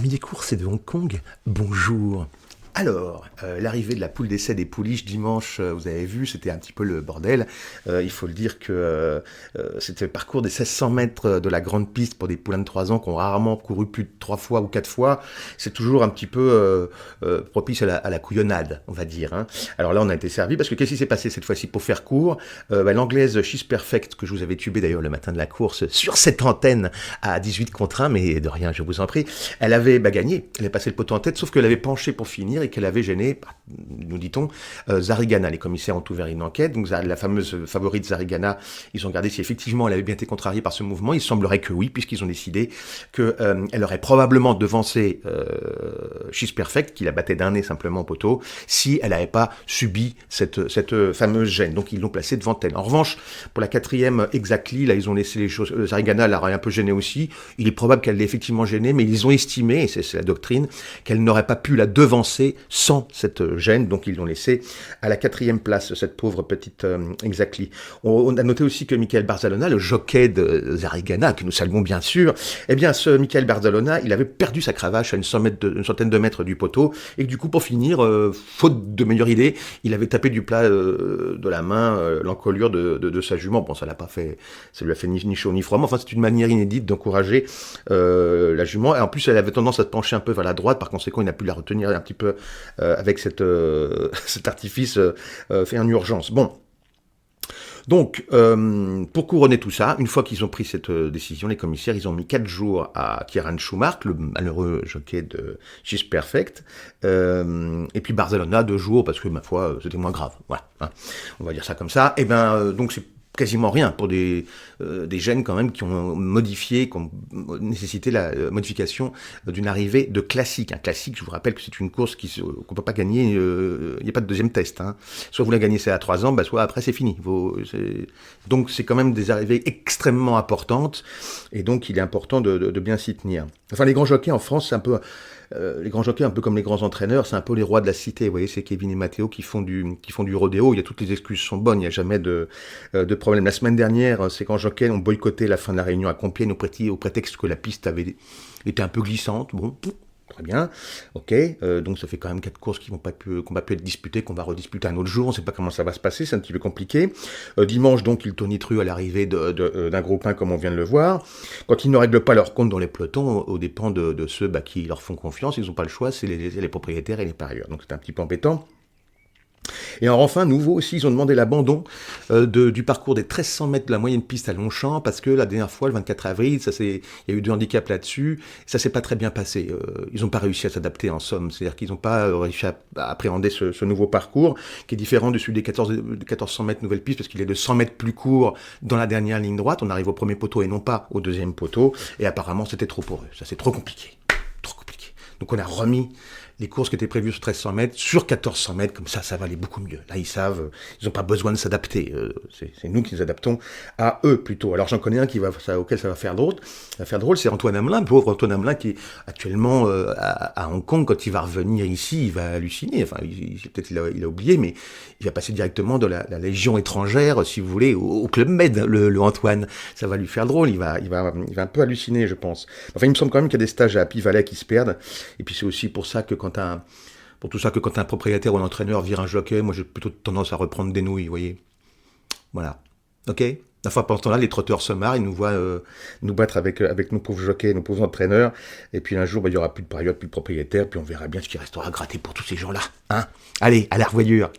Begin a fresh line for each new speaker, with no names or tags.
Amis des courses et de Hong Kong, bonjour. Alors, l'arrivée de la poule d'essai des pouliches dimanche, vous avez vu, c'était un petit peu le bordel. Il faut le dire que c'était le parcours des 1600 mètres de la grande piste pour des poulains de 3 ans qui ont rarement couru plus de 3 fois ou 4 fois. C'est toujours un petit peu propice à la couillonnade, on va dire. Hein. Alors là, on a été servi parce que qu'est-ce qui s'est passé cette fois-ci pour faire court l'anglaise She's Perfect, que je vous avais tubé d'ailleurs le matin de la course sur cette antenne à 18 contre 1, mais de rien, je vous en prie, elle avait gagné, elle est passée le poteau en tête, sauf qu'elle avait penché pour finir et qu'elle avait gêné, nous dit-on, Zarigana. Les commissaires ont ouvert une enquête, donc la fameuse favorite Zarigana, ils ont regardé si effectivement elle avait bien été contrariée par ce mouvement. Il semblerait que oui, puisqu'ils ont décidé qu'elle aurait probablement devancé She's Perfect, qui la battait d'un nez simplement au poteau, si elle n'avait pas subi cette fameuse gêne. Donc ils l'ont placée devant elle. En revanche, pour la quatrième Exactly, là ils ont laissé les choses, Zarigana l'a un peu gênée aussi. Il est probable qu'elle l'ait effectivement gênée, mais ils ont estimé, et c'est la doctrine, qu'elle n'aurait pas pu la devancer sans cette gêne, donc ils l'ont laissé à la quatrième place, cette pauvre petite Exactly. On a noté aussi que Michael Barzalona, le jockey de Zarigana, que nous saluons bien sûr, eh bien ce Michael Barzalona, il avait perdu sa cravache à une centaine de mètres du poteau, et que du coup pour finir, faute de meilleure idée, il avait tapé du plat de la main l'encolure de sa jument. Bon, ça lui a fait ni chaud ni froid, mais enfin c'est une manière inédite d'encourager la jument, et en plus elle avait tendance à se pencher un peu vers la droite, par conséquent il n'a pu la retenir un petit peu avec cet artifice fait en urgence. Bon. Donc, pour couronner tout ça, une fois qu'ils ont pris cette décision, les commissaires, ils ont mis 4 jours à Kieran Schumacher, le malheureux jockey de She's Perfect, et puis Barzalona 2 jours, parce que, ma foi, c'était moins grave. Voilà, hein, on va dire ça comme ça. Et donc c'est quasiment rien pour des gènes quand même qui ont modifié, qui ont nécessité la modification d'une arrivée de classique. Un classique, je vous rappelle que c'est une course qu'on peut pas gagner, il n'y a pas de deuxième test. Hein. Soit vous la gagnez à 3 ans, soit après c'est fini. Donc c'est quand même des arrivées extrêmement importantes, et donc il est important de bien s'y tenir. Enfin, les grands jockeys en France, c'est un peu... les grands jockeys, un peu comme les grands entraîneurs, c'est un peu les rois de la cité. Vous voyez, c'est Kevin et Matteo qui font du rodéo. Il y a toutes les excuses sont bonnes, il n'y a jamais de problème. La semaine dernière, ces grands jockeys ont boycotté la fin de la réunion à Compiègne au prétexte que la piste avait été un peu glissante. Bon, très bien, ok. Donc ça fait quand même 4 courses qui n'ont pas pu être disputées, qu'on va redisputer un autre jour. On ne sait pas comment ça va se passer, c'est un petit peu compliqué. Dimanche, donc, ils tonitruent à l'arrivée d'un groupe 1, comme on vient de le voir. Quand ils ne règlent pas leur compte dans les pelotons, aux dépens de ceux qui leur font confiance, ils n'ont pas le choix, c'est les propriétaires et les parieurs. Donc c'est un petit peu embêtant. Et enfin, nouveau aussi, ils ont demandé l'abandon du parcours des 1300 mètres de la moyenne piste à Longchamp, parce que la dernière fois, le 24 avril, il y a eu 2 handicaps là-dessus, ça s'est pas très bien passé. Ils n'ont pas réussi à s'adapter en somme, c'est-à-dire qu'ils n'ont pas réussi à appréhender ce nouveau parcours, qui est différent de celui des 1400 mètres nouvelle piste, parce qu'il est de 100 mètres plus court dans la dernière ligne droite, on arrive au premier poteau et non pas au deuxième poteau, et apparemment c'était trop pour eux, ça c'est trop compliqué. Donc on a remis les courses qui étaient prévues sur 1300 mètres sur 1400 mètres, comme ça va aller beaucoup mieux. Là, ils savent, ils n'ont pas besoin de s'adapter. C'est nous qui nous adaptons à eux plutôt. Alors j'en connais un auquel ça va faire drôle. C'est Antoine Hamelin, le pauvre Antoine Hamelin qui est actuellement à Hong Kong. Quand il va revenir ici, il va halluciner. Enfin, peut-être il a oublié, mais il va passer directement de la Légion étrangère, si vous voulez, au Club Med, le Antoine. Ça va lui faire drôle. Il va un peu halluciner, je pense. Enfin, il me semble quand même qu'il y a des stages à Happy Valley qui se perdent. Et puis c'est aussi pour ça que quand un propriétaire ou un entraîneur vire un jockey, moi j'ai plutôt tendance à reprendre des nouilles, vous voyez. Voilà. Ok. Enfin, pendant ce temps-là, les trotteurs se marrent, ils nous voient nous battre avec nos pauvres jockeys, nos pauvres entraîneurs. Et puis un jour, il n'y aura plus de parieurs, plus de propriétaires, puis on verra bien ce qui restera à gratter pour tous ces gens-là. Hein. Allez, à la revoyure.